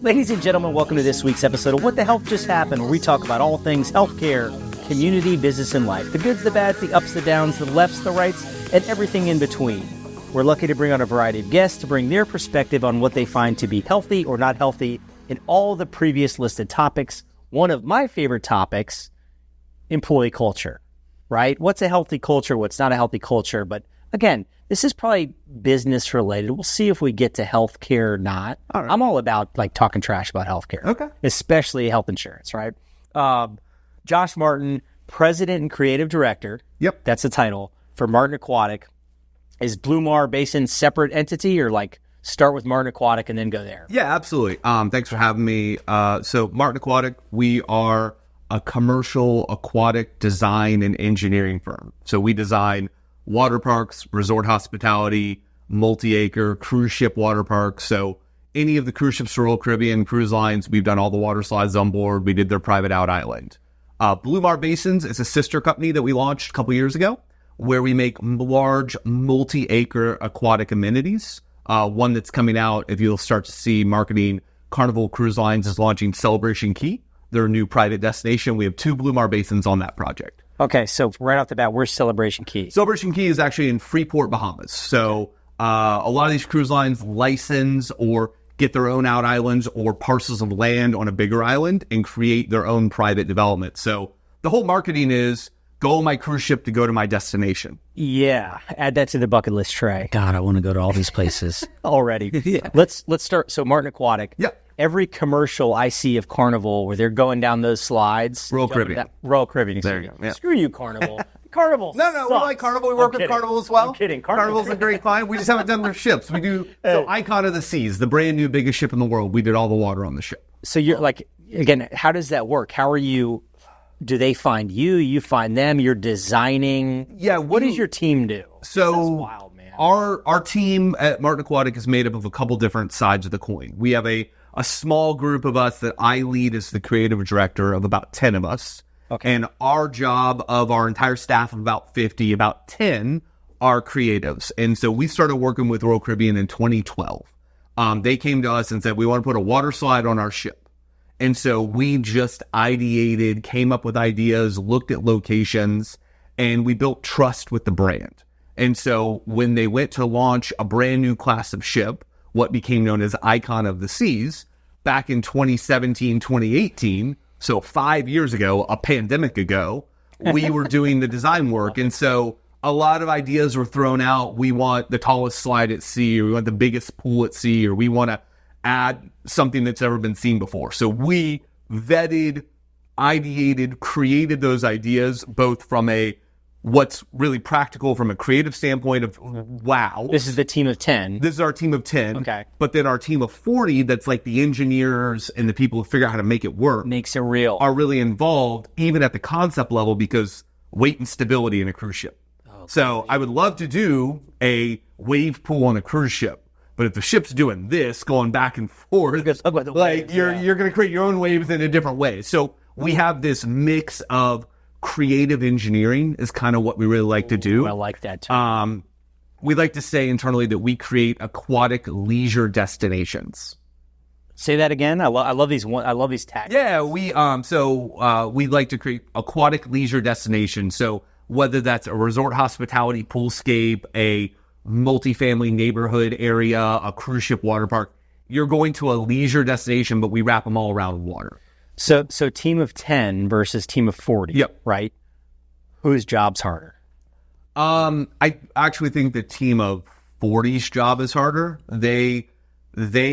Ladies and gentlemen, welcome to this week's episode of What the Health Just Happened, where we talk about all things healthcare, community, business, and life. The goods, the bads, the ups, the downs, the lefts, the rights, and everything in between. We're lucky to bring on a variety of guests to bring their perspective on what they find to be healthy or not healthy in all the previous listed topics. One of my favorite topics, employee culture, right? What's a healthy culture? What's not a healthy culture? But again, this is probably business related. We'll see if we get to healthcare or not. All right. I'm all about like talking trash about healthcare, okay, especially health insurance, right? Josh Martin, President and Creative Director. Yep, that's the title for Martin Acquatic. Is Blue Mar Basin separate entity, or like start with Martin Acquatic and then go there? Yeah, absolutely. Thanks for having me. So Martin Acquatic, we are a commercial aquatic design and engineering firm. So we design water parks, resort hospitality, multi-acre cruise ship water parks. So any of the cruise ships for Royal Caribbean cruise lines, we've done all the water slides on board. We did their private out island. Blue Mar Basins is a sister company that we launched a couple years ago, where we make large multi-acre aquatic amenities. One that's coming out, if you'll start to see marketing, Carnival Cruise Lines is launching Celebration Key, their new private destination. We have 2 Blue Mar Basins on that project. Okay, so right off the bat, where's Celebration Key? Celebration Key is actually in Freeport, Bahamas. So a lot of these cruise lines license or get their own out islands or parcels of land on a bigger island and create their own private development. So the whole marketing is go on my cruise ship to go to my destination. Yeah, add that to the bucket list tray. God, I want to go to all these places already. Yeah. Let's start. So Martin Acquatic. Yeah. Every commercial I see of Carnival where they're going down those slides. Royal Caribbean. Royal Caribbean. There you go. Yeah. Screw you, Carnival. Carnival No, sucks. we like Carnival. We work with Carnival as well. I'm kidding. Carnival's a great client. We just haven't done their ships. We do. So Icon of the Seas, the brand new biggest ship in the world. We did all the water on the ship. So you're like, again, how does that work? How are you? Do they find you? You find them? You're designing? Yeah. What does your team do? So that's wild, man. Our team at Martin Acquatic is made up of a couple different sides of the coin. We have a small group of us that I lead as the creative director of about 10 of us. Okay. And our job of our entire staff of about 50, about 10 are creatives. And so we started working with Royal Caribbean in 2012. They came to us and said, we want to put a water slide on our ship. And so we just ideated, came up with ideas, looked at locations, and we built trust with the brand. And so when they went to launch a brand new class of ship, what became known as Icon of the Seas, back in 2017, 2018, so 5 years ago, a pandemic ago, we were doing the design work. And so a lot of ideas were thrown out. We want the tallest slide at sea, or we want the biggest pool at sea, or we want to add something that's never been seen before. So we vetted, ideated, created those ideas, both from a what's really practical from a creative standpoint of, wow. This is the team of 10. This is our team of 10. Okay. But then our team of 40, that's like the engineers and the people who figure out how to make it work. Makes it real. Are really involved, even at the concept level, because weight and stability in a cruise ship. Oh, so I would love to do a wave pool on a cruise ship. But if the ship's doing this, going back and forth, like you're going to create your own waves in a different way. So we have this mix of creative engineering is kind of what we really like to do. I like that too. We like to say internally that we create aquatic leisure destinations. Say that again. I love these. I love these tags. Yeah, we like to create aquatic leisure destinations. So whether that's a resort hospitality poolscape, a multifamily neighborhood area, a cruise ship water park, you're going to a leisure destination, but we wrap them all around water. So team of 10 versus team of 40. Yep. Right? Whose job's harder? I actually think the team of 40's job is harder. They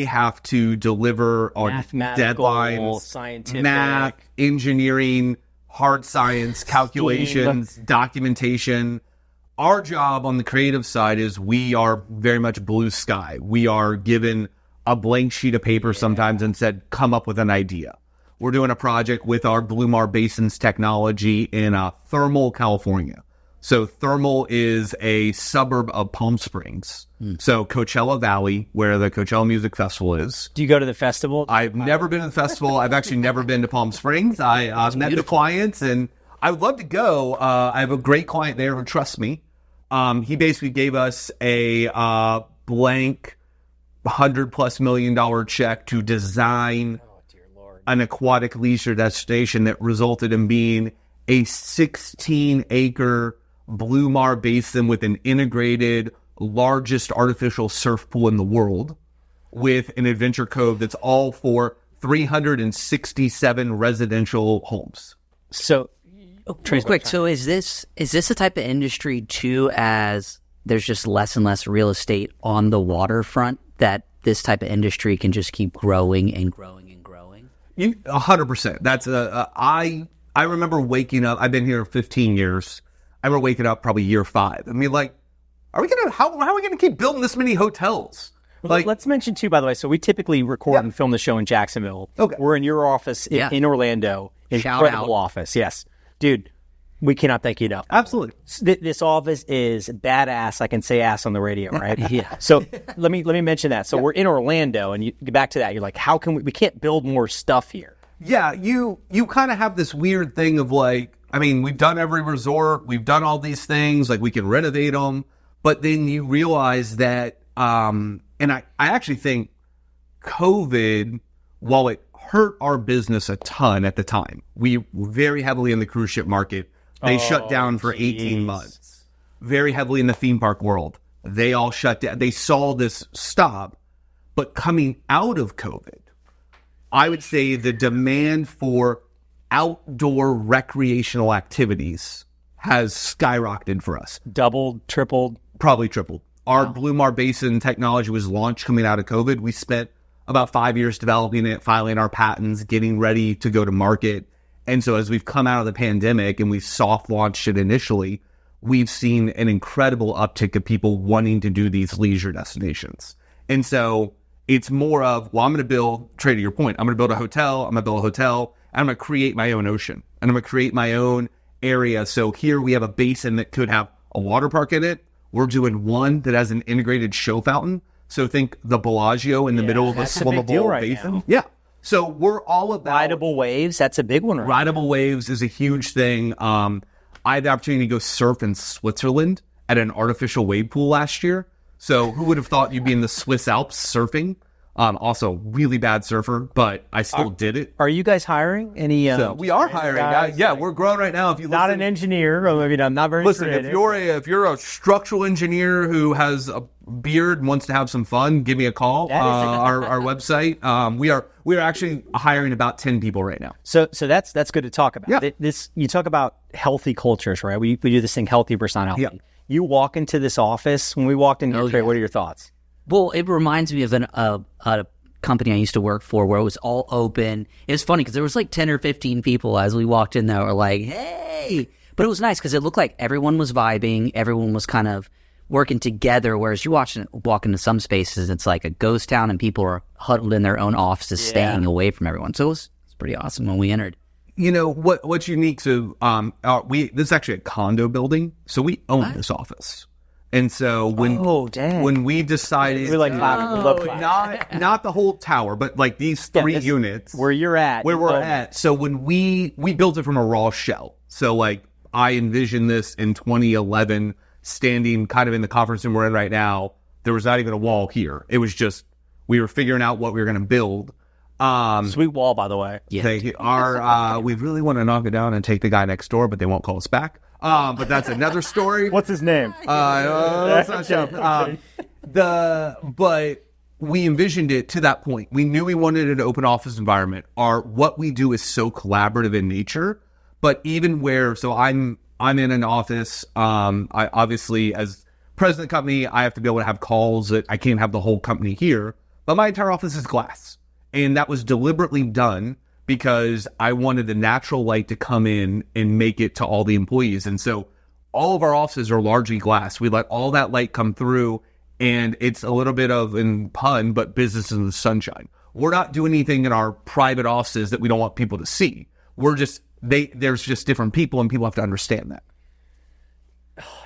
have to deliver on deadlines, scientific, math, engineering, hard science, calculations, documentation. Our job on the creative side is we are very much blue sky. We are given a blank sheet of paper sometimes and said, come up with an idea. We're doing a project with our Blue Mar Basins technology in Thermal, California. So Thermal is a suburb of Palm Springs. So Coachella Valley, where the Coachella Music Festival is. Do you go to the festival? I've never been to the festival. I've actually never been to Palm Springs. I've met the clients, and I would love to go. I have a great client there who trusts me. He basically gave us a blank $100+ million check to design an aquatic leisure destination that resulted in being a 16-acre Blue Mar basin with an integrated, largest artificial surf pool in the world, with an adventure cove that's all for 367 residential homes. So, Real quick, so is this the type of industry too, as there's just less and less real estate on the waterfront, that this type of industry can just keep growing and growing and growing? 100%. That's I remember waking up. I've been here 15 years. I remember waking up probably year 5. I mean, like, how are we gonna keep building this many hotels? Like, let's mention too, by the way. So we typically record and film the show in Jacksonville. Okay. We're in your office in Orlando. Shout Incredible out. office. Yes, dude. We cannot thank you enough. absolutely. This office is badass. I can say ass on the radio, right? Yeah. So let me mention that. So we're in Orlando, and you get back to that. You're like, how can we can't build more stuff here? Yeah, you kind of have this weird thing of like, I mean, we've done every resort, we've done all these things, like we can renovate them, but then you realize that, and I actually think COVID, while it hurt our business a ton at the time, we were very heavily in the cruise ship market. They shut down for 18 months. Very heavily in the theme park world. They all shut down. They saw this stop. But coming out of COVID, I would say the demand for outdoor recreational activities has skyrocketed for us. Doubled, tripled. Probably tripled. Our Blue Mar Basin technology was launched coming out of COVID. We spent about 5 years developing it, filing our patents, getting ready to go to market. And so as we've come out of the pandemic and we soft launched it initially, we've seen an incredible uptick of people wanting to do these leisure destinations. And so it's more of, well, I'm going to build, Trey, to your point, I'm going to build a hotel, and I'm going to create my own ocean, and I'm going to create my own area. So here we have a basin that could have a water park in it. We're doing one that has an integrated show fountain. So think the Bellagio in the middle of a that's a big swimmable deal right basin. now. Yeah. So we're all about Rideable waves. That's a big one, right? rideable waves is a huge thing. I had the opportunity to go surf in Switzerland at an artificial wave pool last year. So who would have thought you'd be in the Swiss Alps surfing? Also, really bad surfer, but I still did it. Are you guys hiring any? So we are hiring. guys, Yeah, we're growing right now. If you not listen, an engineer, or maybe not very. listen, creative. if you're a structural engineer who has a beard and wants to have some fun, give me a call. Our website. We are actually hiring about 10 people right now. So that's good to talk about. Yeah. This you talk about healthy cultures, right? We do this thing healthy versus not healthy. Yeah. You walk into this office. When we walked in here, Trey, what are your thoughts? Well, it reminds me of a company I used to work for where it was all open. It was funny because there was like 10 or 15 people as we walked in that were like, hey. But it was nice because it looked like everyone was vibing. Everyone was kind of working together, whereas you walk into some spaces, it's like a ghost town and people are huddled in their own offices, staying away from everyone. So it's pretty awesome when we entered. You know what's unique? So this is actually a condo building, so we own this office. And so when we decided, We're like not the whole tower, but like these three units where you're at, where we're at. So when we built it from a raw shell. So like I envisioned this in 2011, standing kind of in the conference room we're in right now. There was not even a wall here. It was just we were figuring out what we were going to build. Sweet wall, by the way. Yeah. Thank you. We really want to knock it down and take the guy next door, but they won't call us back. But that's another story. What's his name? Let's not shout. But we envisioned it to that point. We knew we wanted an open office environment. What we do is so collaborative in nature. But even so I'm in an office. I obviously, as president of the company, I have to be able to have calls that I can't have the whole company here. But my entire office is glass. And that was deliberately done because I wanted the natural light to come in and make it to all the employees. And so all of our offices are largely glass. We let all that light come through, and it's a little bit of, in pun, but business in the sunshine. We're not doing anything in our private offices that we don't want people to see. There's just different people, and people have to understand that.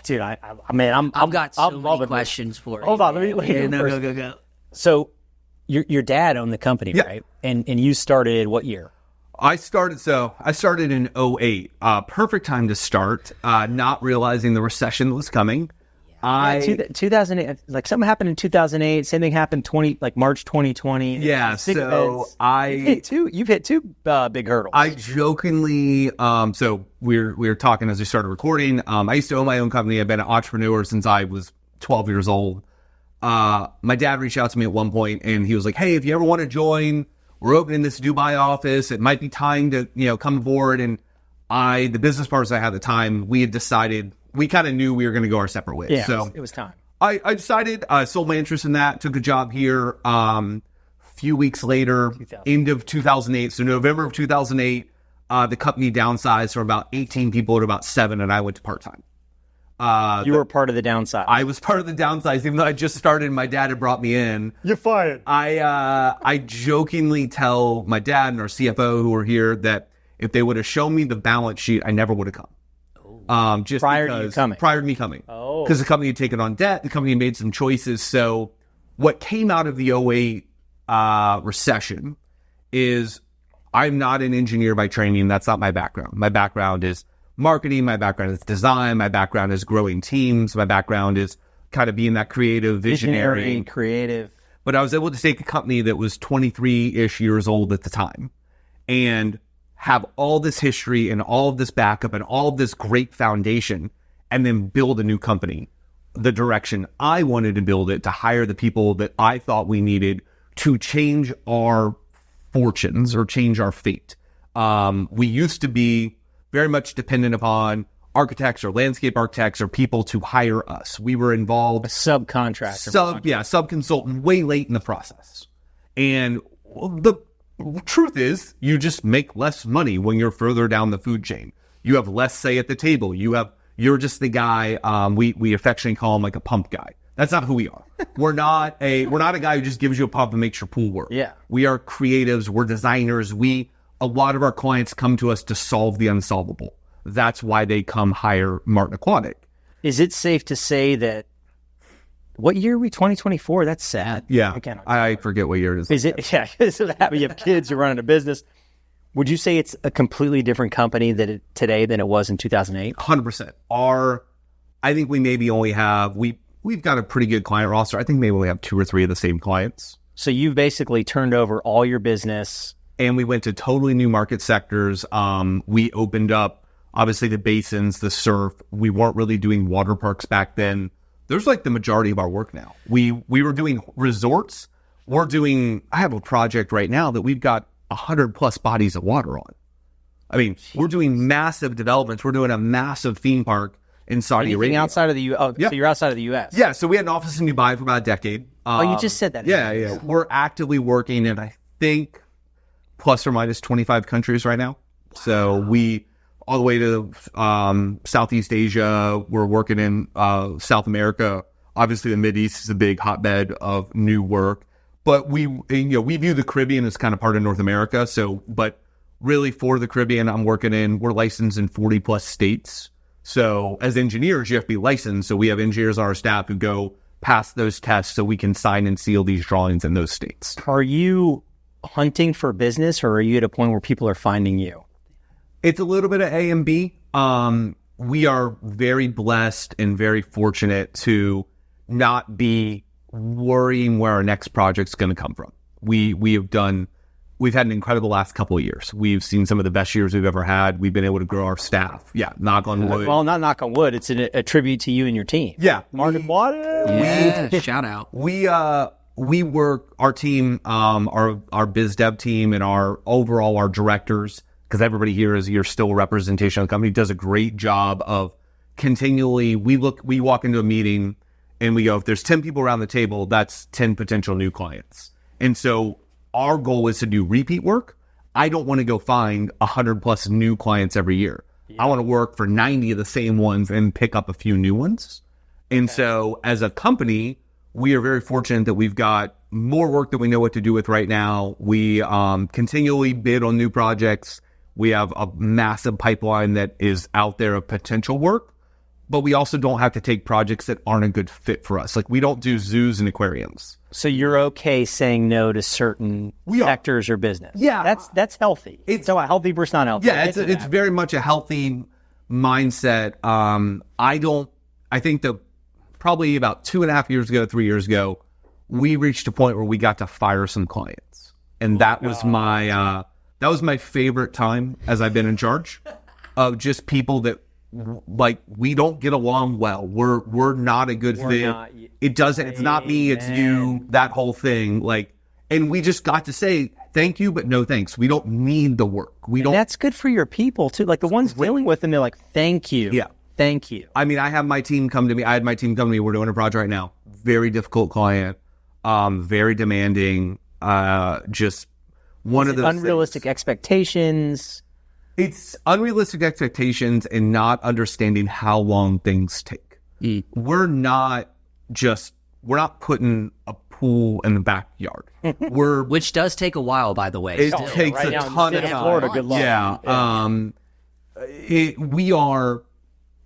Dude, I've got so many questions for you. Hold on, let me go. So your dad owned the company, Yeah. right? And you started what year? I started in 2008. Perfect time to start, not realizing the recession that was coming. Yeah, 2008, like something happened in 2008. Same thing happened March 2020. Yeah, Big so events. You've hit two big hurdles. I jokingly, so we were talking as we started recording. I used to own my own company. I've been an entrepreneur since I was 12 years old. My dad reached out to me at one point and he was like, hey, if you ever want to join, we're opening this Dubai office. It might be time to, come aboard. And the business partners I had at the time, we had decided, we kind of knew we were going to go our separate ways. Yeah, so it was time. I decided, sold my interest in that, took a job here. Few weeks later, end of 2008, so November of 2008, the company downsized from about 18 people to about 7, and I went to part-time. You were part of the downside. I was part of the downsize, even though I just started. My dad had brought me in. You're fired. I jokingly tell my dad and our CFO who were here that if they would have shown me the balance sheet, I never would have come. Just prior to you coming. Prior to me coming. Oh. Because the company had taken on debt, the company had made some choices. So what came out of the '08 recession is I'm not an engineer by training. That's not my background. My background is marketing. My background is design. My background is growing teams. My background is kind of being that creative, visionary, creative. But I was able to take a company that was 23-ish years old at the time and have all this history and all of this backup and all of this great foundation and then build a new company the direction I wanted to build it, to hire the people that I thought we needed to change our fortunes or change our fate. We used to be very much dependent upon architects or landscape architects or people to hire us. We were involved. A subcontractor. Sub-consultant way late in the process. And the truth is, you just make less money when you're further down the food chain. You have less say at the table. You're just the guy, we affectionately call him like a pump guy. That's not who we are. We're not a guy who just gives you a pump and makes your pool work. Yeah. We are creatives. We're designers. A lot of our clients come to us to solve the unsolvable. That's why they come hire Martin Acquatic. Is it safe to say that, what year are we, 2024? That's sad. Yeah. I forget what year it is. Is it? Yeah. You have kids, you're running a business. Would you say it's a completely different company today than it was in 2008? 100%. I think we maybe only have, we've got a pretty good client roster. I think maybe we have 2 or 3 of the same clients. So you've basically turned over all your business. And we went to totally new market sectors. We opened up, obviously, the basins, the surf. We weren't really doing water parks back then. There's like the majority of our work now. We were doing resorts. I have a project right now that we've got 100 plus bodies of water on. I mean, we're doing massive developments. We're doing a massive theme park in Saudi Arabia. Outside of the U.S. Oh, yeah. So you're outside of the U.S. Yeah. So we had an office in Dubai for about a decade. You just said that. Yeah. We're actively working in, I think, plus or minus 25 countries right now. So we, all the way to Southeast Asia, we're working in South America. Obviously, the Mideast is a big hotbed of new work. But we view the Caribbean as kind of part of North America. So, but really for the Caribbean, we're licensed in 40 plus states. So as engineers, you have to be licensed. So we have engineers on our staff who go past those tests so we can sign and seal these drawings in those states. Are you hunting for business, or are you at a point where people are finding you? It's a little bit of A and B. We are very blessed and very fortunate to not be worrying where our next project's going to come from. We've had an incredible last couple of years. We've seen some of the best years we've ever had. We've been able to grow our staff. Yeah, knock on wood. Well, not knock on wood. It's a tribute to you and your team. Yeah. Martin Water. Yeah, shout out. We work, our team, our biz dev team and our directors, because everybody here you're still a representation of the company, does a great job of continually, we walk into a meeting and we go, if there's 10 people around the table, that's 10 potential new clients. And so our goal is to do repeat work. I don't want to go find 100 plus new clients every year. Yeah. I want to work for 90 of the same ones and pick up a few new ones. And so as a company, we are very fortunate that we've got more work that we know what to do with right now. We continually bid on new projects. We have a massive pipeline that is out there of potential work. But we also don't have to take projects that aren't a good fit for us. Like, we don't do zoos and aquariums. So you're okay saying no to certain sectors or business. Yeah. That's healthy. It's so healthy versus not healthy. Yeah, it's very much a healthy mindset. I think the probably about 2.5 years ago, 3 years ago, we reached a point where we got to fire some clients. And that was my favorite time as I've been in charge of just people that like we don't get along well. We're not a good fit. It doesn't, it's not me, it's you, that whole thing. Like, and we just got to say, thank you, but no thanks. We don't need the work. That's good for your people too. Like the ones dealing with them, they're like, thank you. Yeah. Thank you. I mean, I had my team come to me. We're doing a project right now. Very difficult client. Very demanding. Just one of those unrealistic expectations. It's unrealistic expectations and not understanding how long things take. We're not putting a pool in the backyard. Which does take a while, by the way. It takes a ton of time. Florida, good luck. Yeah. We are,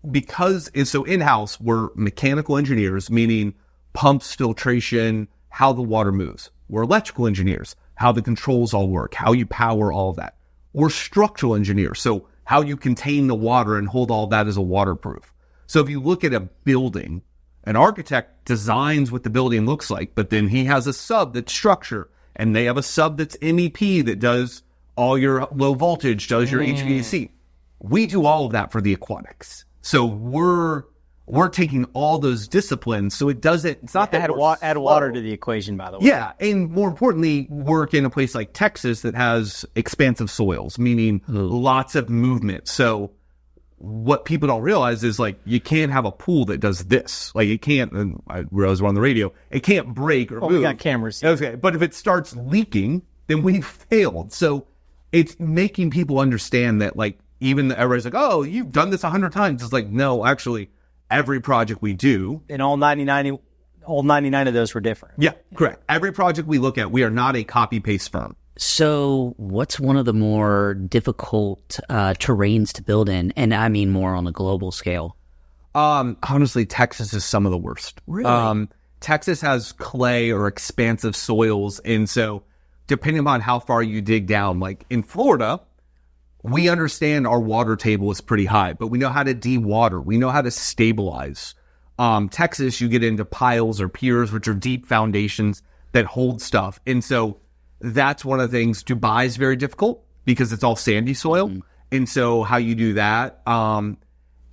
because so in-house, we're mechanical engineers, meaning pumps, filtration, how the water moves. We're electrical engineers, how the controls all work, how you power all of that. We're structural engineers, so how you contain the water and hold all that as a waterproof. So if you look at a building, an architect designs what the building looks like, but then he has a sub that's structure, and they have a sub that's MEP that does all your low voltage, does your HVAC. We do all of that for the aquatics. So we're taking all those disciplines, so it's not that add water to the equation, by the way. Yeah, and more importantly, work in a place like Texas that has expansive soils, meaning lots of movement. So what people don't realize is, like, you can't have a pool that does this. Like, it can't, and I realize we're on the radio, it can't break or move. We got cameras. Okay, but if it starts leaking, then we've failed. So it's making people understand that, like, even everybody's like, oh, you've done this 100 times. It's like, no, actually, every project we do. And all 99 of those were different. Yeah, correct. Every project we look at, we are not a copy-paste firm. So what's one of the more difficult terrains to build in? And I mean more on a global scale. Honestly, Texas is some of the worst. Really? Texas has clay or expansive soils. And so depending upon how far you dig down, like in Florida, we understand our water table is pretty high, but we know how to de-water. We know how to stabilize. Texas, you get into piles or piers, which are deep foundations that hold stuff. And so that's one of the things. Dubai is very difficult because it's all sandy soil. Mm-hmm. And so how you do that,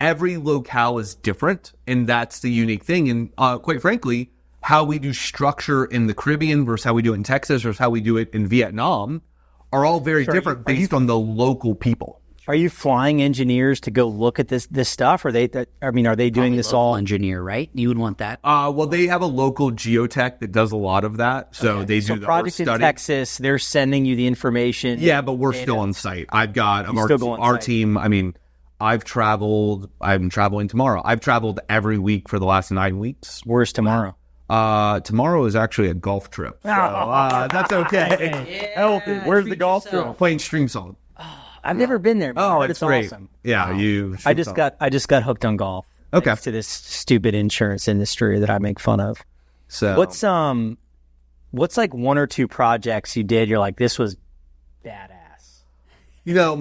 every locale is different. And that's the unique thing. And quite frankly, how we do structure in the Caribbean versus how we do it in Texas versus how we do it in Vietnam are all very different based on the local people. Are you flying engineers to go look at this stuff? Are they doing this all? Engineer, right? You would want that. Well, they have a local geotech that does a lot of that. So they do the project in Texas. They're sending you the information. Yeah, but we're still on site. I've got our team. I mean, I've traveled. I'm traveling tomorrow. I've traveled every week for the last 9 weeks. Where's tomorrow? Tomorrow is actually a golf trip. So, that's okay. Yeah, where's the golf trip? Playing Stream Song. I've never been there. Oh, it's great. Awesome. Yeah, I just got hooked on golf. Okay. Thanks to this stupid insurance industry that I make fun of. So what's like one or two projects you did? You're like, this was badass. You know,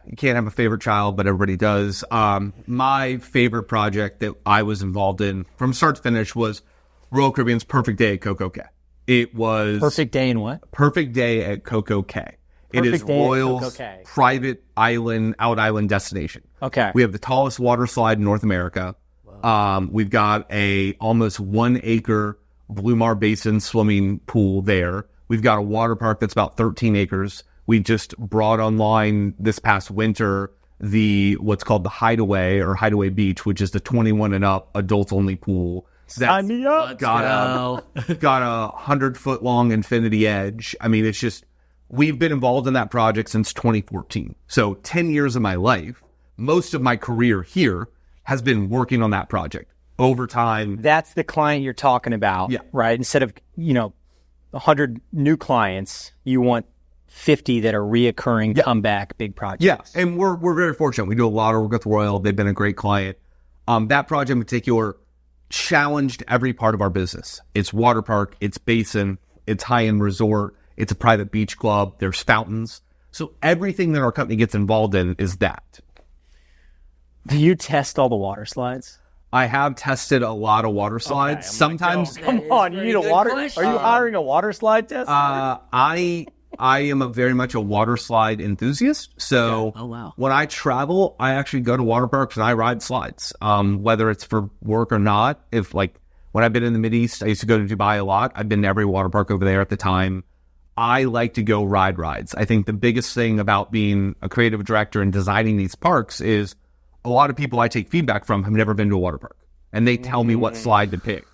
you can't have a favorite child, but everybody does. My favorite project that I was involved in from start to finish was Royal Caribbean's Perfect Day at Coco Cay. It was Perfect Day in what? Perfect Day at Coco Cay. It is Royal's private out island destination. Okay. We have the tallest water slide in North America. Wow. We've got a almost 1 acre Blue Mar Basin swimming pool there. We've got a water park that's about 13 acres. We just brought online this past winter what's called the Hideaway or Hideaway Beach, which is the 21 and up adult only pool. Sign me up. Got a 100-foot long infinity edge. I mean, it's just, we've been involved in that project since 2014. So 10 years of my life, most of my career here has been working on that project over time. That's the client you're talking about, right? Instead of, 100 new clients, you want 50 that are reoccurring, comeback, big projects. Yeah, and we're very fortunate. We do a lot of work with Royal. They've been a great client. That project in particular challenged every part of our business. It's water park, it's basin, it's high-end resort, it's a private beach club, there's fountains. So everything that our company gets involved in is that. Do you test all the water slides? I have tested a lot of water slides. Sometimes, Come on, you need a water. question. Are you hiring a water slide tester? I am very much a water slide enthusiast. So Oh, wow. when I travel, I actually go to water parks and I ride slides. Whether it's for work or not. If like when I've been in the Mideast, I used to go to Dubai a lot. I've been to every water park over there at the time. I like to go ride rides. I think the biggest thing about being a creative director and designing these parks is a lot of people I take feedback from have never been to a water park, and they tell me what slide to pick.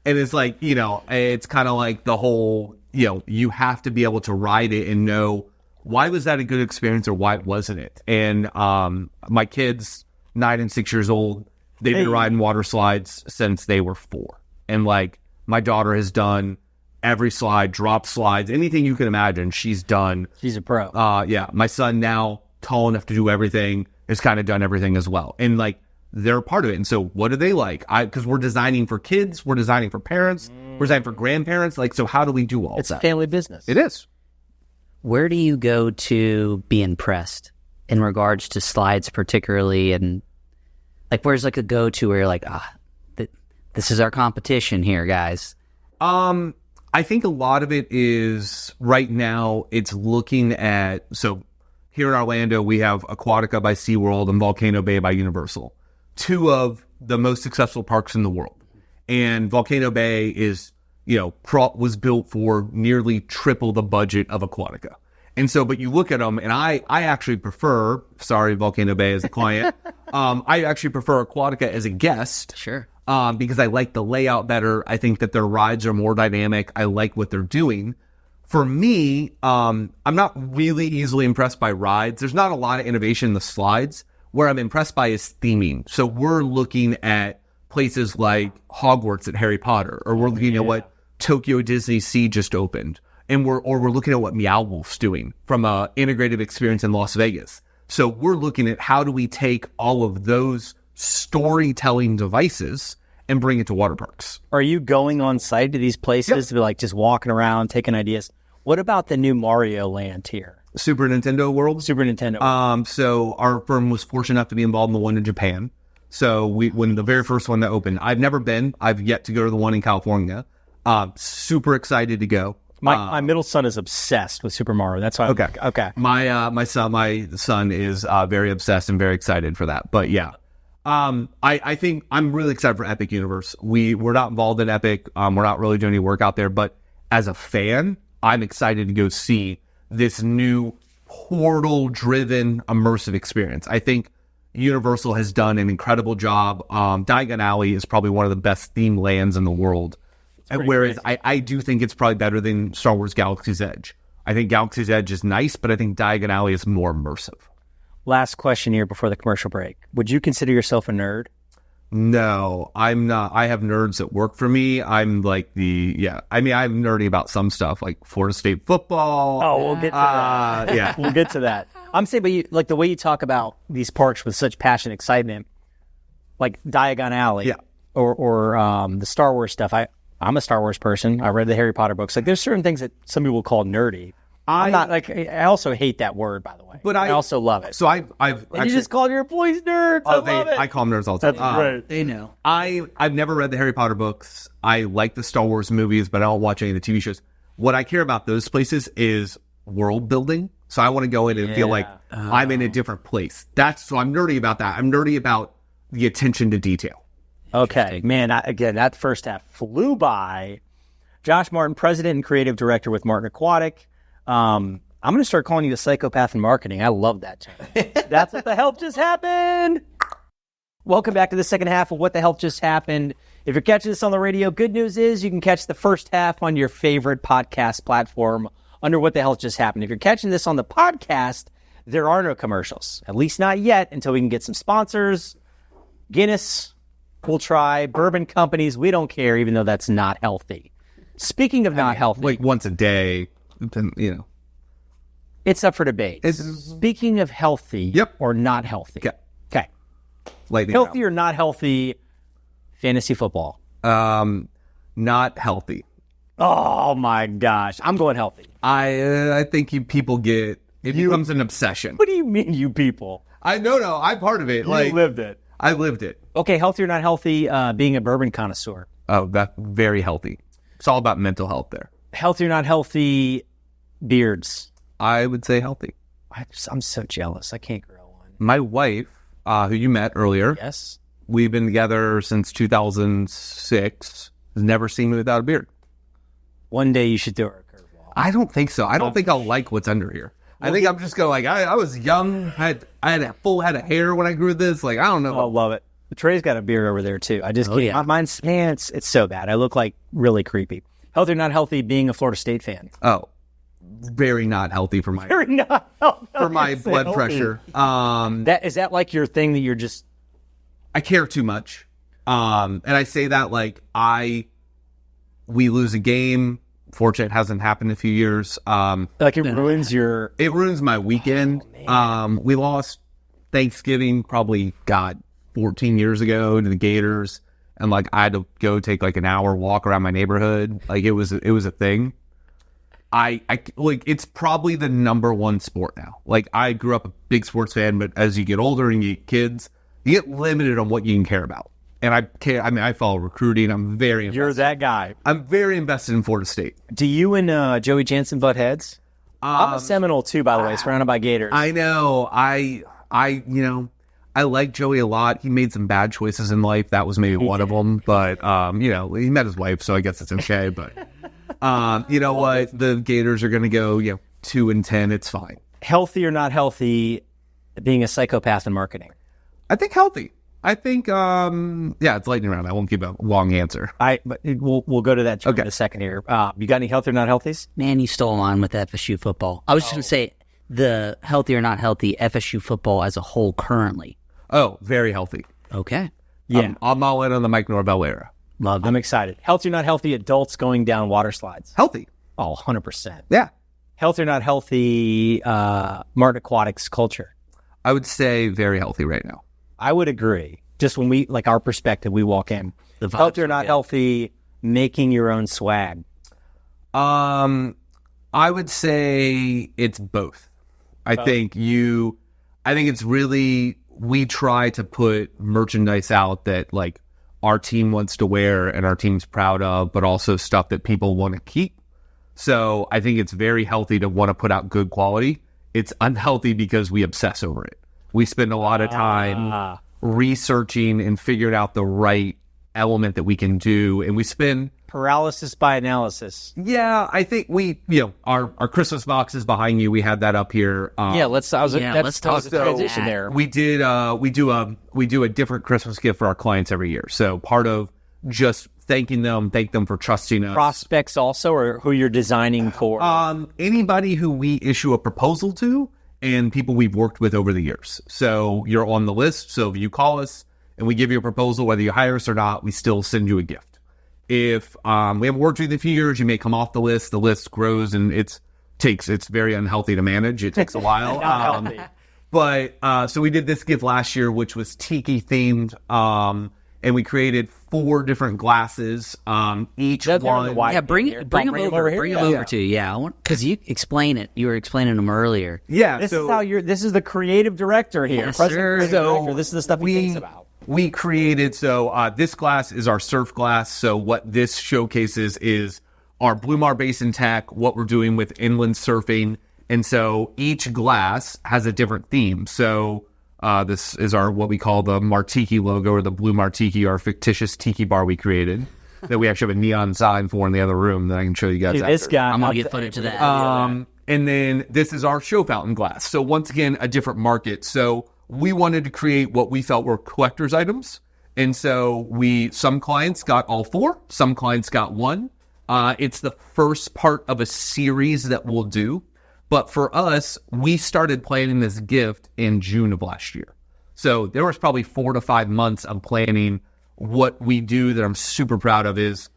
And it's like, it's kind of like the whole, you have to be able to ride it and know why was that a good experience or why wasn't it. And my kids, 9 and 6 years old, they've been riding water slides since they were 4. And like my daughter has done every slide, drop slides, anything you can imagine, she's done. She's a pro. Yeah, my son now, tall enough to do everything, has kind of done everything as well. And like, they're part of it. And so what do they like? Because we're designing for kids, we're designing for parents, we're designing for grandparents. Like, so how do we do all It's that? a family business. It is. Where do you go to be impressed in regards to slides, particularly? And like, where's like a go-to where you're like, this is our competition here, guys? I think a lot of it is right now it's looking at, so here in Orlando, we have Aquatica by SeaWorld and Volcano Bay by Universal, 2 of the most successful parks in the world. And Volcano Bay is, was built for nearly triple the budget of Aquatica. And so, but you look at them, and I actually prefer, sorry, Volcano Bay as a client, I actually prefer Aquatica as a guest. Sure. Because I like the layout better. I think that their rides are more dynamic. I like what they're doing. For me, I'm not really easily impressed by rides. There's not a lot of innovation in the slides. Where I'm impressed by is theming. So we're looking at places like Hogwarts at Harry Potter, or we're looking at what Tokyo Disney Sea just opened, and we're looking at what Meow Wolf's doing from a integrative experience in Las Vegas. So we're looking at how do we take all of those storytelling devices and bring it to water parks. Are you going on site to these places to be like just walking around, taking ideas? What about the new Mario Land here? Super Nintendo World. Super Nintendo. So our firm was fortunate enough to be involved in the one in Japan. So when the very first one that opened, I've never been. I've yet to go to the one in California. Super excited to go. My middle son is obsessed with Super Mario. That's why. Okay. My son is very obsessed and very excited for that. But yeah, I think I'm really excited for Epic Universe. We're not involved in Epic. We're not really doing any work out there. But as a fan, I'm excited to go see this new portal-driven immersive experience. I think Universal has done an incredible job. Diagon Alley is probably one of the best themed lands in the world. Whereas I do think it's probably better than Star Wars Galaxy's Edge. I think Galaxy's Edge is nice, but I think Diagon Alley is more immersive. Last question here before the commercial break. Would you consider yourself a nerd? No, I'm not. I have nerds that work for me. I'm like I'm nerdy about some stuff like Florida State football. Oh, we'll get to that. Yeah. We'll get to that. I'm saying, but you, like the way you talk about these parks with such passion and excitement, like Diagon Alley or the Star Wars stuff. I'm a Star Wars person. I read the Harry Potter books. Like there's certain things that some people call nerdy. I'm not like, I also hate that word, by the way. But I also love it. So I've and you just called your employees nerds. I love it. I call them nerds all the time. That's great. They know. I've never read the Harry Potter books. I like the Star Wars movies, but I don't watch any of the TV shows. What I care about those places is world building. So I want to go in and feel like I'm in a different place. So I'm nerdy about that. I'm nerdy about the attention to detail. Okay, man, again, that first half flew by. Josh Martin, president and creative director with Martin Acquatic. I'm going to start calling you the psychopath in marketing. I love that term. That's what the hell just happened. Welcome back to the second half of What the Hell Just Happened. If you're catching this on the radio, good news is you can catch the first half on your favorite podcast platform under What the Hell Just Happened. If you're catching this on the podcast, there are no commercials, at least not yet, until we can get some sponsors. Guinness, we'll try. Bourbon companies, we don't care, even though that's not healthy. Speaking of not healthy. Like once a day, It's up for debate. Speaking of healthy or not healthy. Okay. Healthy or not healthy fantasy football? Not healthy. Oh my gosh. I'm going healthy. I think it becomes an obsession. What do you mean, you people? I'm part of it. You lived it. I lived it. Okay, healthy or not healthy, being a bourbon connoisseur. Oh, that's very healthy. It's all about mental health there. Healthy or not healthy, beards. I would say healthy. I'm so jealous. I can't grow one. My wife, who you met earlier, Yes. we've been together since 2006, has never seen me without a beard. One day you should throw her a curveball. I don't think so. I don't think I'll like what's under here. I think I'm just going I was young. I had a full head of hair when I grew this. Like, I don't know. Oh, love it. Trey's got a beard over there, too. I just can't. yeah. Mine's, man, it's so bad. I look like really creepy. Healthy or not healthy, being a Florida State fan. Oh, very not healthy for my Very not healthy. for my blood pressure. Is that like your thing that you're just... I care too much. And I say that like we lose a game. Fortunately, it hasn't happened in a few years. Like it ruins your... It ruins my weekend. We lost Thanksgiving probably, 14 years ago to the Gators. And like I had to go take like an hour walk around my neighborhood. Like it was a thing. I like it's probably the number one sport now. Like I grew up a big sports fan, but as you get older and you get kids, you get limited on what you can care about. And I care. I mean, I follow recruiting. I'm very invested. You're that guy. I'm very invested in Florida State. Do you and Joey Jansen butt heads? I'm a Seminole too, by the way, surrounded by Gators. I know. I like Joey a lot. He made some bad choices in life. That was maybe one of them. But he met his wife, so I guess it's okay. But you know what? The Gators are going to go 2-10. It's fine. Healthy or not healthy, being a psychopath in marketing? I think healthy. I think, it's lightning round. I won't give a long answer. But we'll go to that in a second here. You got any healthy or not healthies? Man, you stole mine with FSU football. I was just going to say the healthy or not healthy FSU football as a whole currently. Oh, very healthy. Okay. Yeah. I'm all in on the Mike Norvell era. Love them. I'm excited. Healthy or not healthy, adults going down water slides? Healthy. Oh, 100%. Yeah. Healthy or not healthy, Martin Aquatics culture? I would say very healthy right now. I would agree. Just when we, like our perspective, we walk in. Healthy or not healthy, making your own swag? I would say it's both. I think it's really, we try to put merchandise out that like our team wants to wear and our team's proud of, but also stuff that people want to keep. So I think it's very healthy to want to put out good quality. It's unhealthy because we obsess over it. We spend a lot of time researching and figuring out the right element that we can do. And we spend... paralysis by analysis. Yeah, I think our Christmas box is behind you. We had that up here. Let's talk transition there. We do a different Christmas gift for our clients every year. So part of just thank them for trusting us. Prospects also, or who you're designing for? Anybody who we issue a proposal to and people we've worked with over the years. So you're on the list. So if you call us and we give you a proposal, whether you hire us or not, we still send you a gift. If we haven't worked with you in a few years, you may come off the list. The list grows and it's very unhealthy to manage. It takes a while. So we did this gift last year, which was tiki themed. And we created 4 different glasses. Each one. Yeah, bring them over. Bring them over to you. Yeah, because you explain it. You were explaining them earlier. Yeah. This is the creative director here. Yes, sir. This is the stuff he thinks about. We created, this glass is our surf glass. So what this showcases is our Blue Mar Basin tech, what we're doing with inland surfing. And so each glass has a different theme. So this is what we call the Martiki logo, or the Blue Martiki, our fictitious tiki bar we created that we actually have a neon sign for in the other room that I can show you guys. This guy, I'm going to get footage of that. And then this is our show fountain glass. So once again, a different market. So we wanted to create what we felt were collector's items. And so some clients got all 4, some clients got 1. It's the first part of a series that we'll do. But for us, we started planning this gift in June of last year. So there was probably 4 to 5 months of planning. What we do that I'm super proud of is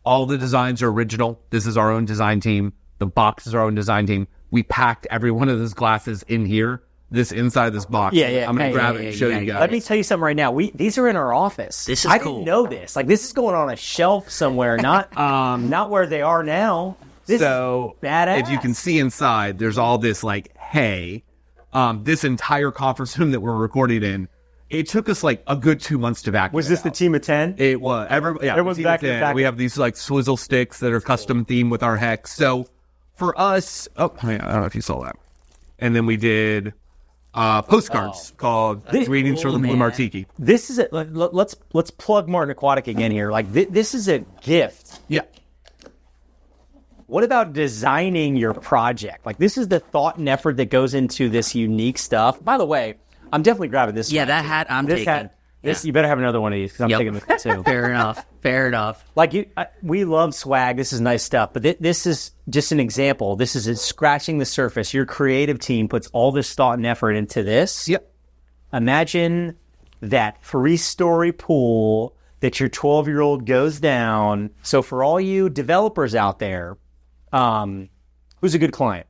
all the designs are original. This is our own design team. The box is our own design team. We packed every one of those glasses in here. This inside this box. Yeah. I'm going to grab it and show you guys. Let me tell you something right now. These are in our office. This is I cool. didn't know this. Like, this is going on a shelf somewhere, not where they are now. This is badass. If you can see inside, there's all this like hay. This entire conference room that we're recording in It took us like a good 2 months to vacuum. Was this the team of 10? It was. Everyone's back to back. We have these like swizzle sticks that are custom themed with our hex. So for us, I don't know if you saw that. And then we did postcards called Greetings from the Blue Martiki. This is let's plug Martin Aquatic again here. Like this is a gift. Yeah. What about designing your project? Like this is the thought and effort that goes into this unique stuff. By the way, I'm definitely grabbing this. Yeah, that hat I'm taking. You better have another one of these because I'm taking this one too. Fair enough. Fair enough. Like we love swag. This is nice stuff, but this is just an example. This is scratching the surface. Your creative team puts all this thought and effort into this. Yep. Imagine that 3-story pool that your 12-year-old goes down. So for all you developers out there, who's a good client?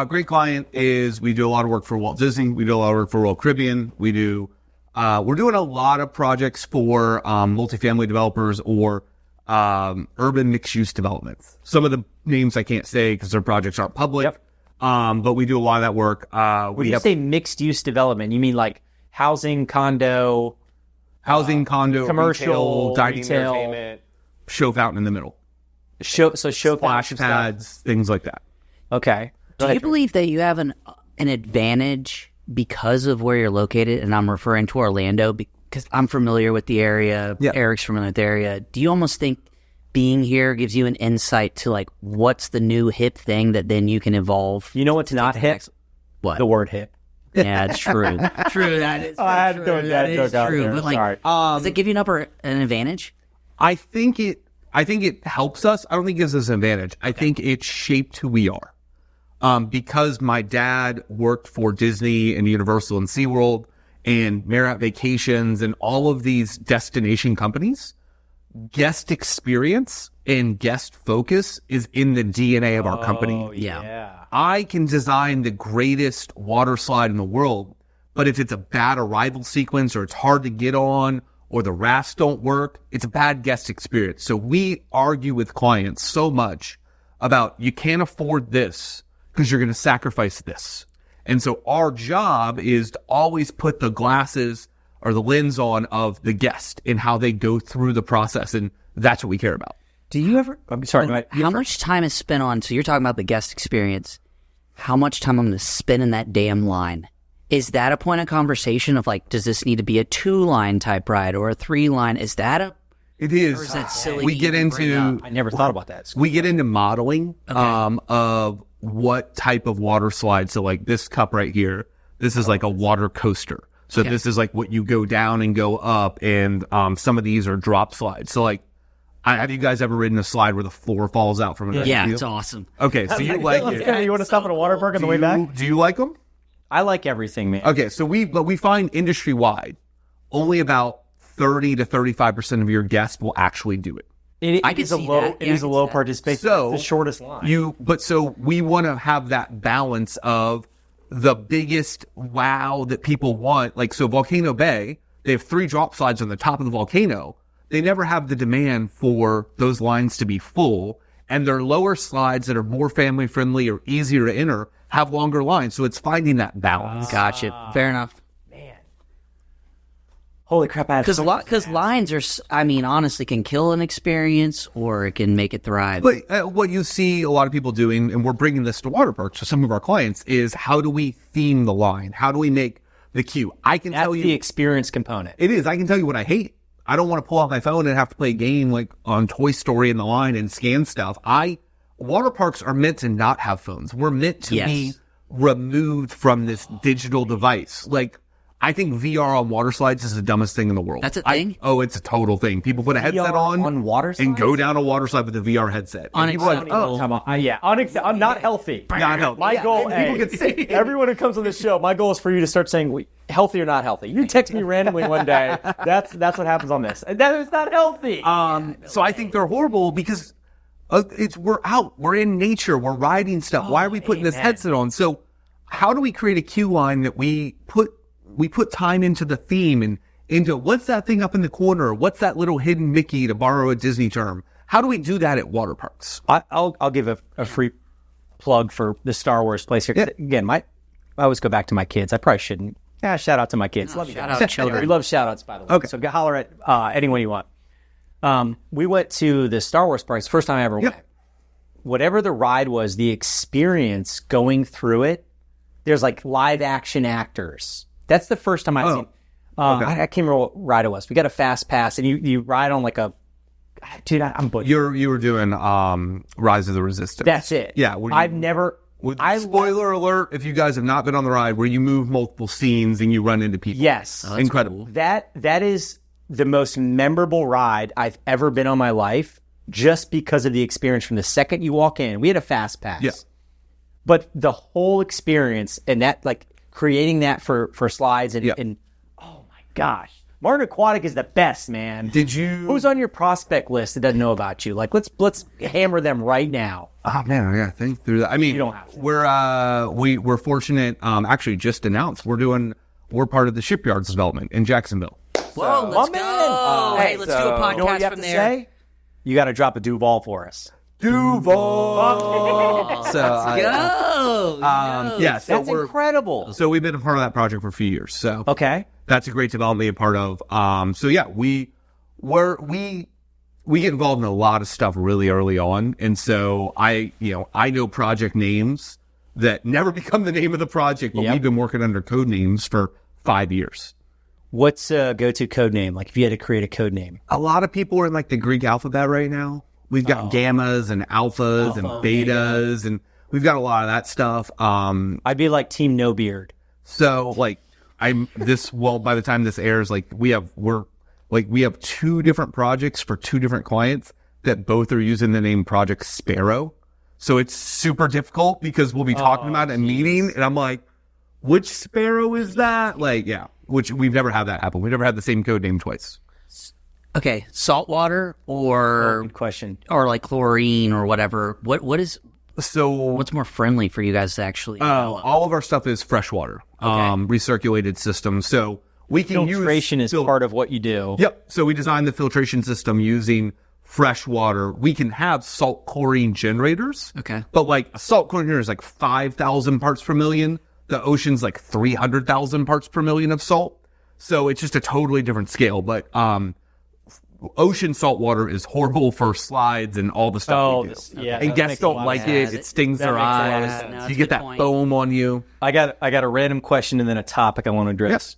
Great client is we do a lot of work for Walt Disney. We do a lot of work for Royal Caribbean. We're doing a lot of projects for multifamily developers or urban mixed-use developments. Some of the names I can't say because their projects aren't public, but we do a lot of that work. When you say mixed-use development, you mean like housing, condo, commercial, retail, dining, retail, entertainment, show fountain in the middle. Show Splash pads, things like that. Okay. Do you believe that you have an advantage because of where you're located? And I'm referring to Orlando because I'm familiar with the area. Yeah. Eric's familiar with the area. Do you almost think being here gives you an insight to like what's the new hip thing that then you can evolve? You know what's not hip? What? The word hip. Yeah, it's true. True, that is. I had to throw that joke out there. But like, Sorry. does it give you an advantage? I think it helps us. I don't think it gives us an advantage. I think it shaped who we are. Because my dad worked for Disney and Universal and SeaWorld and Marriott Vacations and all of these destination companies, guest experience and guest focus is in the DNA of our company. Yeah. I can design the greatest water slide in the world, but if it's a bad arrival sequence or it's hard to get on or the rafts don't work, it's a bad guest experience. So we argue with clients so much about you can't afford this because you're going to sacrifice this. And so our job is to always put the glasses or the lens on of the guest and how they go through the process. And that's what we care about. Do you ever... I'm sorry. How much time is spent on... So you're talking about the guest experience. How much time I'm going to spend in that damn line? Is that a point of conversation of like, does this need to be a 2-line type ride or a 3-line? Is that a... It is. Or is that silly We to get even bring into... up? I never thought about that. We get into modeling of what type of water slide. So like this cup right here, this is like a water coaster. So this is like what you go down and go up. And some of these are drop slides. So like, have you guys ever ridden a slide where the floor falls out from it? Yeah, it's awesome. Okay, so you like it. You want to stop at a water park on the way back? Do you like them? I like everything, man. Okay, so we find industry wide, only about 30 to 35% of your guests will actually do it. I can see that. It Yeah, is I a can low see that. participation. So It's the shortest line. So we want to have that balance of the biggest wow that people want. Like, so Volcano Bay, they have 3 drop slides on the top of the volcano. They never have the demand for those lines to be full. And their lower slides that are more family friendly or easier to enter have longer lines. So it's finding that balance. Gotcha. Fair enough. Holy crap! Because lines are, I mean, honestly, can kill an experience or it can make it thrive. But what you see a lot of people doing, and we're bringing this to water parks to some of our clients, is how do we theme the line? How do we make the queue? I can That's tell you the experience component. it is. I can tell you what I hate. I don't want to pull out my phone and have to play a game like on Toy Story in the line and scan stuff. Water parks are meant to not have phones. We're meant to be removed from this digital device. Like, I think VR on water slides is the dumbest thing in the world. That's a thing? It's a total thing. People put a headset on water and go slides? down a water slide with a VR headset. And people are like, Unacceptable. I'm not healthy. not healthy. My goal, People get sick. everyone who comes on this show, my goal is for you to start saying healthy or not healthy. You text me randomly one day. That's what happens on this. That is not healthy. So I think they're horrible because we're out, we're in nature, we're riding stuff. Why are we putting this headset on? So how do we create a queue line that we put time into the theme and into what's that thing up in the corner? What's that little hidden Mickey, to borrow a Disney term? How do we do that at water parks? I'll give a free plug for the Star Wars place here. 'Cause again, I always go back to my kids. I probably shouldn't Yeah, shout out to my kids. Love you shout guys. out children. We love shout outs, by the way. Okay. So go holler at anyone you want. We went to the Star Wars parks, first time I ever went. Whatever the ride was, the experience going through it, there's like live action actors. That's the first time I've seen. Okay. I can't remember what ride it was. We got a fast pass, and you ride on like a. Dude, I'm butchering. You were doing Rise of the Resistance. That's it. Yeah, I've never. Spoiler alert, if you guys have not been on the ride, where you move multiple scenes and you run into people. Yes. Oh, Incredible. cool. That is the most memorable ride I've ever been on my life, just because of the experience from the second you walk in. We had a fast pass. Yeah. But the whole experience and that, like, creating that for slides and, Yeah. and oh my gosh. Martin Aquatic is the best, man. Did you? Who's on your prospect list that doesn't know about you? Like, let's hammer them right now. Oh man, I gotta think through that. I mean, You don't have to. We're fortunate. Actually, just announced we're part of the shipyards development in Jacksonville. Whoa, let's my go. man. Hey, let's do a podcast You know what you have from to there. say? You got to drop a Duval for us. Duval. So Go. yeah, so That's incredible. So we've been a part of that project for a few years. So Okay. that's a great development to be a part of. So yeah, we get involved in a lot of stuff really early on, and so I know project names that never become the name of the project, but Yep. we've been working under code names for 5 years. What's a go-to code name? Like if you had to create a code name. A lot of people are in like the Greek alphabet right now. We've got gammas and alphas and betas, and we've got a lot of that stuff. I'd be like Team No Beard. So like by the time this airs, like we have 2 different projects for 2 different clients that both are using the name Project Sparrow. So it's super difficult because we'll be talking about it in a meeting, and I'm like, which Sparrow is that? Like, yeah, which we've never had that happen. We've never had the same code name twice. Okay, saltwater or Good question. or like chlorine or whatever. So What's more friendly for you guys to actually? all of our stuff is freshwater, recirculated systems. So we can Filtration is part of what you do. Yep. So we designed the filtration system using fresh water. We can have salt chlorine generators. Okay. But like a salt chlorine generator is like 5,000 parts per million. The ocean's like 300,000 parts per million of salt. So it's just a totally different scale. But ocean salt water is horrible for slides and all the stuff we do. yeah. And that guests makes a don't lot of like sense. it. It stings That their makes a lot of eyes. sense. No, So that's you a get good that point. foam on you. I got a random question and then a topic I want to address. Yes.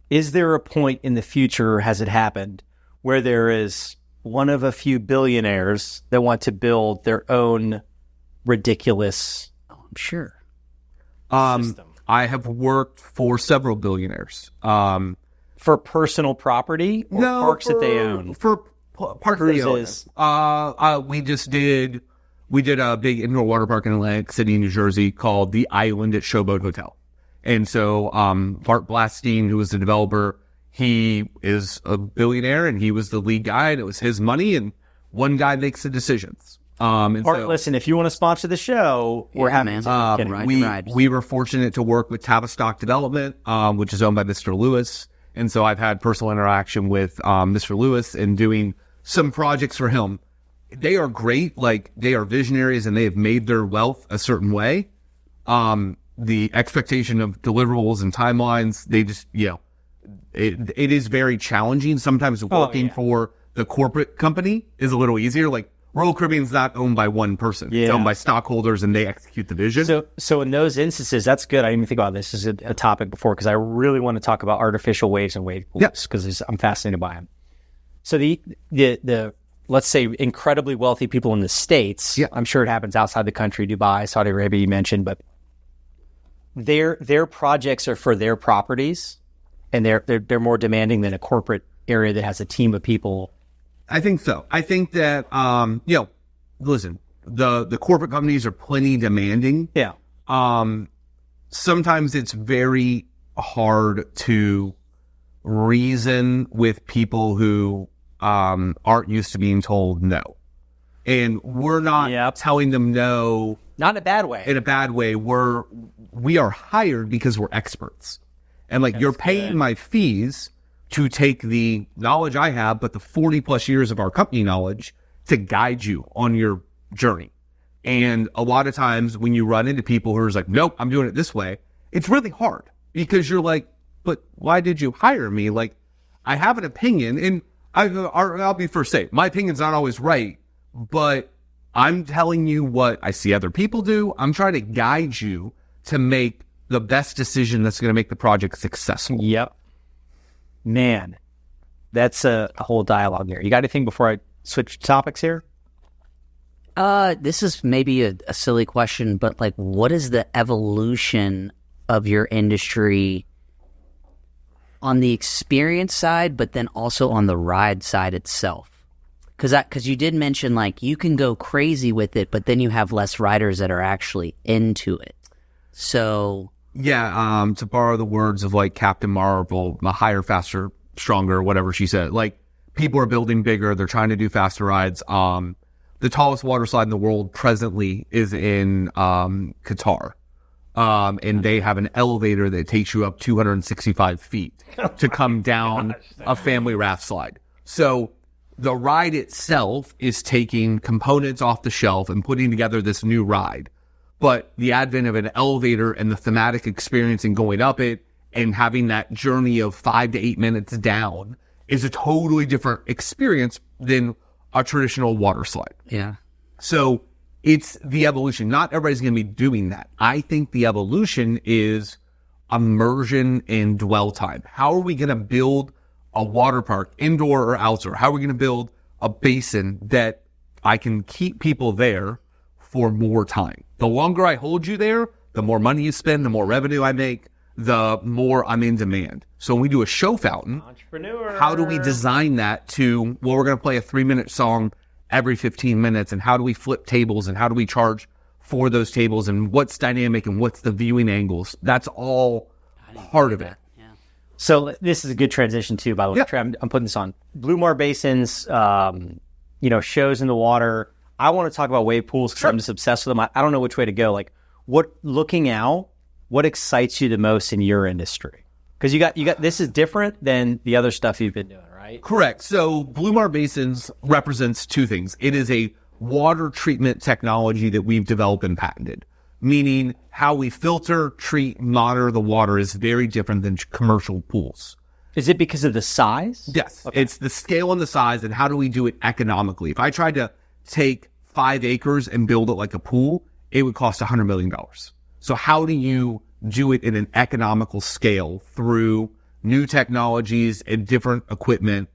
Is there a point in the future, or has it happened, where there is one of a few billionaires that want to build their own ridiculous I'm sure. system I have worked for several billionaires. for personal property or parks that they own? For parks they own. Cruises. We did a big indoor water park in Atlantic City, New Jersey called the Island at Showboat Hotel. And so Bart Blastine, who was the developer, he is a billionaire and he was the lead guy, and it was his money, and one guy makes the decisions. And Bart, so, listen, if you want to sponsor the show, we're Yeah, happy man. to. Kidding. Right. we rides. we were fortunate to work with Tavistock Development, which is owned by Mr. Lewis, and so I've had personal interaction with Mr. Lewis and doing some projects for him. They are great, like they are visionaries, and they have made their wealth a certain way. The expectation of deliverables and timelines, they just it is very challenging. Sometimes working for the corporate company is a little easier. Like Royal Caribbean's not owned by one person; it's owned by stockholders, and they execute the vision. So in those instances, that's good. I didn't even think about this as a topic before because I really want to talk about artificial waves and wave pools because I'm fascinated by them. So the let's say incredibly wealthy people in the States, I'm sure it happens outside the country, Dubai, Saudi Arabia, you mentioned, but their projects are for their properties, and they're more demanding than a corporate area that has a team of people. I think so. I think that listen, the corporate companies are plenty demanding. Yeah. Sometimes it's very hard to reason with people who aren't used to being told no. And we're not telling them no. Not in a bad way. In a bad way. We are hired because we're experts. And like you're paying my fees to take the knowledge I have, but the 40 plus years of our company knowledge to guide you on your journey. And a lot of times when you run into people who are just like, nope, I'm doing it this way, it's really hard because you're like, but why did you hire me? Like, I have an opinion, and I'll be first say, my opinion's not always right, but I'm telling you what I see other people do. I'm trying to guide you to make the best decision that's going to make the project successful. Yep. Man, that's a whole dialogue there. You got anything before I switch topics here? This is maybe a silly question, but like, what is the evolution of your industry on the experience side, but then also on the ride side itself? Because you did mention, like, you can go crazy with it, but then you have less riders that are actually into it. So yeah, to borrow the words of like Captain Marvel, higher, faster, stronger, whatever she said, like, people are building bigger. They're trying to do faster rides. The tallest water slide in the world presently is in Qatar. And they have an elevator that takes you up 265 feet to come down a family raft slide. So the ride itself is taking components off the shelf and putting together this new ride. But the advent of an elevator and the thematic experience and going up it and having that journey of 5 to 8 minutes down is a totally different experience than a traditional water slide. yeah. So it's the evolution. Not everybody's going to be doing that. I think the evolution is immersion and dwell time. How are we going to build a water park, indoor or outdoor? How are we going to build a basin that I can keep people there for more time? The longer I hold you there, the more money you spend, the more revenue I make, the more I'm in demand. So when we do a show fountain, Entrepreneur. how do we design that to, well, we're going to play a 3-minute song every 15 minutes, and how do we flip tables, and how do we charge for those tables, and what's dynamic, and what's the viewing angles? That's all part of it. So this is a good transition too, by the way. Yeah. I'm putting this on. Blue Mar Basins, shows in the water. I want to talk about wave pools because I'm just obsessed with them. I don't know which way to go. Like, looking out, what excites you the most in your industry? Because you got this is different than the other stuff you've been doing, right? Correct. So Blue Mar Basins represents two things. It is a water treatment technology that we've developed and patented, meaning how we filter, treat, monitor the water is very different than commercial pools. Is it because of the size? Yes. Okay. It's the scale and the size, and how do we do it economically? If I tried to take 5 acres and build it like a pool, it would cost $100 million. So how do you do it in an economical scale through new technologies and different equipment?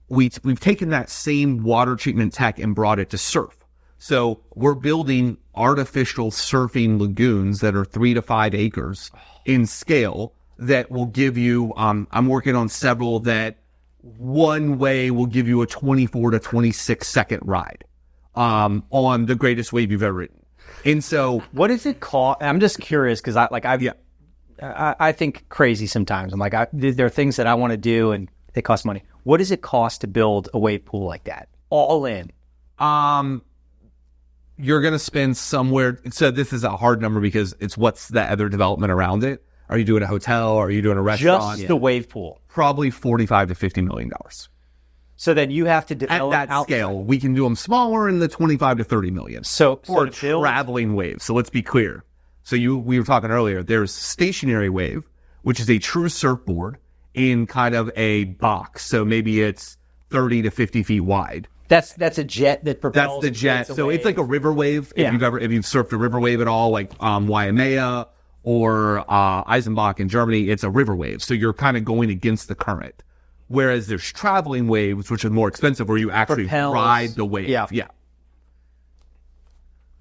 We've taken that same water treatment tech and brought it to surf. So we're building artificial surfing lagoons that are 3 to 5 acres in scale that will give you, I'm working on several that one way will give you a 24 to 26 second ride, on the greatest wave you've ever ridden. And so What does it cost? I'm just curious because I think crazy sometimes. I'm like, there are things that I want to do and they cost money. What does it cost to build a wave pool like that? All in. you're going to spend somewhere. So this is a hard number because it's what's the other development around it. Are you doing a hotel? Are you doing a restaurant? Just the wave pool. Probably $45 to $50 million. So then you have to At develop that scale, we can do them smaller in the 25 to 30 million. So For to build- traveling waves. So let's be clear. So we were talking earlier, there's stationary wave, which is a true surfboard in kind of a box. So maybe it's 30 to 50 feet wide. That's a jet that propels. That's the jet. So it's like a river wave. Yeah. If you've surfed a river wave at all, like Waimea or Eisenbach in Germany, it's a river wave. So you're kind of going against the current. Whereas there's traveling waves, which are more expensive, where you actually Propels. ride the wave. Yeah. Yeah.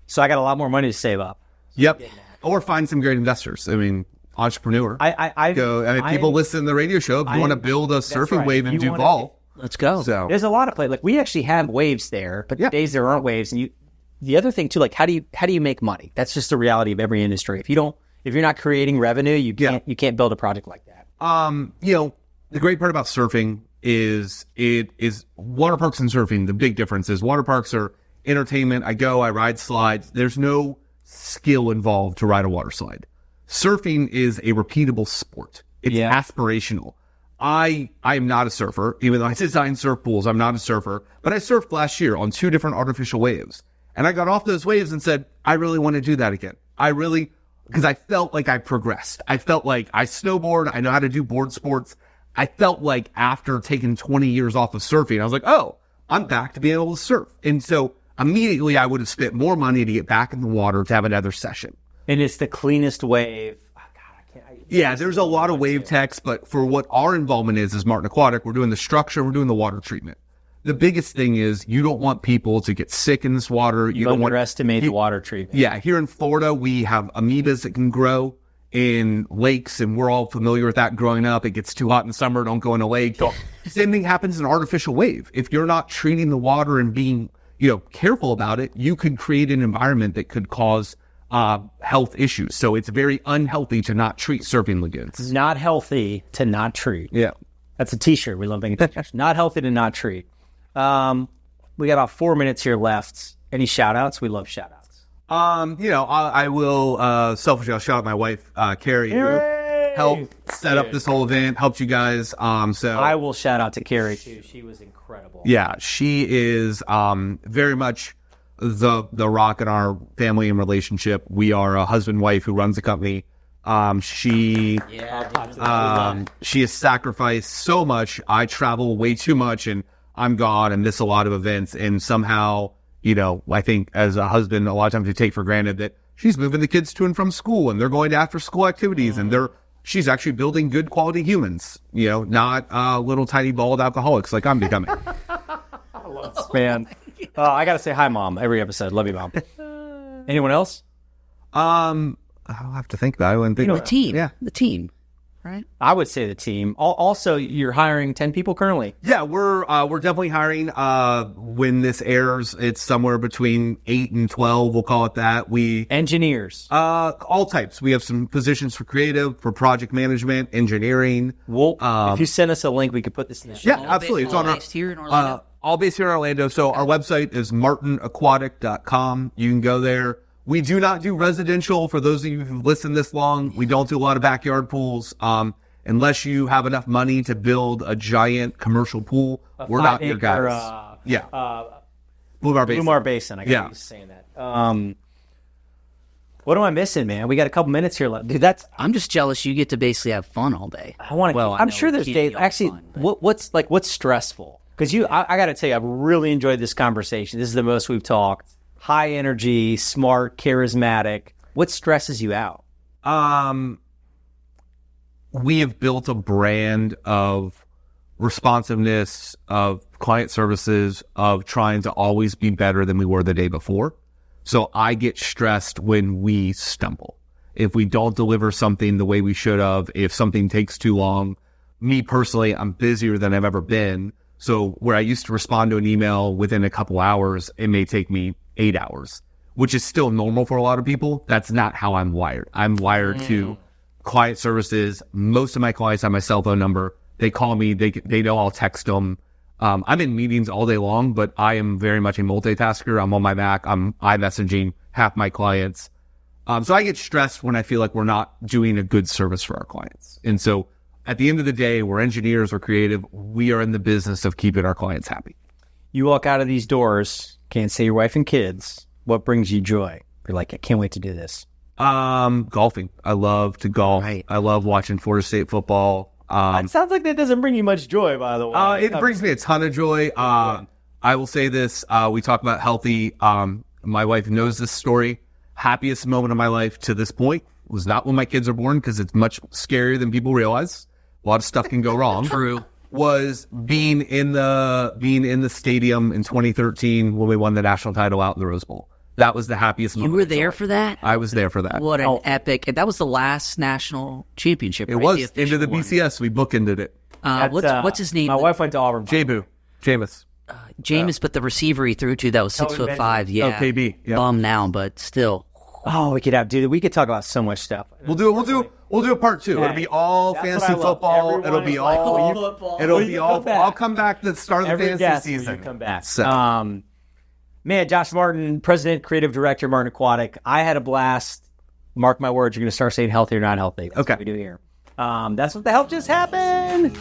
So I got a lot more money to save up. Yep. Or find some great investors. I mean, entrepreneur. People listen to the radio show. If you want to build a surfing right. wave in You wanna- Duval. Let's go. So There's a lot of play. Like we actually have waves there, but Yeah. days there aren't waves. And the other thing too, like how do you make money? That's just the reality of every industry. If you're not creating revenue, you can't build a project like that. The great part about surfing is water parks and surfing. The big difference is water parks are entertainment. I ride slides. There's no skill involved to ride a water slide. Surfing is a repeatable sport. It's aspirational. I am not a surfer, even though I design surf pools. I'm not a surfer, but I surfed last year on 2 different artificial waves. And I got off those waves and said, I really want to do that again. because I felt like I progressed. I felt like I snowboard. I know how to do board sports. I felt like after taking 20 years off of surfing, I was like, oh, I'm back to being able to surf. And so immediately I would have spent more money to get back in the water to have another session. And it's the cleanest wave. Oh, God, yeah, there's a lot of wave techs, but for what our involvement is Martin Aquatic, we're doing the structure, we're doing the water treatment. The biggest thing is you don't want people to get sick in this water. You don't underestimate the water treatment. Yeah, here in Florida, we have amoebas that can grow in lakes, and we're all familiar with that growing up. It gets too hot in the summer, don't go in a lake. Same thing happens in an artificial wave. If you're not treating the water and being, careful about it, you could create an environment that could cause health issues. So it's very unhealthy to not treat surfing lagoons. Not healthy to not treat. Yeah. That's a t-shirt. We love making t-shirts. Not healthy to not treat. We got about 4 minutes here left. Any shout outs? We love shout outs. I will selfishly I'll shout out my wife, Carrie, who helped set up this whole event, helped you guys. So I will shout out to Carrie too. She was incredible. Yeah, she is very much the rock in our family and relationship. We are a husband and wife who runs the company. She has sacrificed so much. I travel way too much and I'm gone and miss a lot of events, and somehow, I think as a husband, a lot of times you take for granted that she's moving the kids to and from school and they're going to after school activities and she's actually building good quality humans, not little tiny bald alcoholics like I'm becoming. I love this, man. I got to say hi, Mom, every episode. Love you, Mom. Anyone else? I'll have to think about it. The team. Yeah. The team. Right. I would say the team. Also, you're hiring 10 people currently. Yeah, we're definitely hiring. When this airs, it's somewhere between 8 and 12. We'll call it that. Engineers. All types. We have some positions for creative, for project management, engineering. If you send us a link, we could put this in the show. Yeah, absolutely. It's on based here in Orlando. All based here in Orlando. So our website is martinaquatic.com. You can go there. We do not do residential. For those of you who've listened this long, we don't do a lot of backyard pools. Unless you have enough money to build a giant commercial pool, we're not your guys. Blue Mar Basin. I got used to saying that. What am I missing, man? We got a couple minutes here left. Dude, I'm just jealous you get to basically have fun all day. I want to. I'm sure there's days. Actually, what's stressful? Because I got to tell you, I've really enjoyed this conversation. This is the most we've talked. High energy, smart, charismatic. What stresses you out? We have built a brand of responsiveness, of client services, of trying to always be better than we were the day before. So I get stressed when we stumble. If we don't deliver something the way we should have, if something takes too long. Me personally, I'm busier than I've ever been. So where I used to respond to an email within a couple hours, it may take me 8 hours, which is still normal for a lot of people. That's not how I'm wired. I'm wired to client services. Most of my clients have my cell phone number. They call me. They know I'll text them. I'm in meetings all day long, but I am very much a multitasker. I'm on my Mac. I'm iMessaging half my clients. So I get stressed when I feel like we're not doing a good service for our clients. And so at the end of the day, we're engineers, we're creative. We are in the business of keeping our clients happy. You walk out of these doors, can't say your wife and kids. What brings you joy? You're like, I can't wait to do this. Golfing. I love to golf. Right. I love watching Florida State football. It sounds like that doesn't bring you much joy, by the way. It brings me a ton of joy. I will say this. We talk about healthy. My wife knows this story. Happiest moment of my life to this point was not when my kids are born, because it's much scarier than people realize. A lot of stuff can go wrong. True. Was being in the stadium in 2013 when we won the national title out in the Rose Bowl. That was the happiest moment. You were there for that? I was there for that. What an epic. And that was the last national championship. It right? was into the BCS. We bookended it. What's his name? My wife went to Auburn. Jameis. Jameis, but the receiver he threw to that was 6'5". Yeah. Oh, KB. Yep. Bum now, but still. Oh, we could talk about so much stuff. We'll do a part 2. It'll be all fantasy football. It'll be all football. It'll be all. I'll come back to the start of the fantasy season. Come back. So. Man, Josh Martin, President, Creative Director, Martin Aquatic. I had a blast. Mark my words, you're going to start saying healthy or not healthy. That's okay. what we do here. That's what the hell just happened.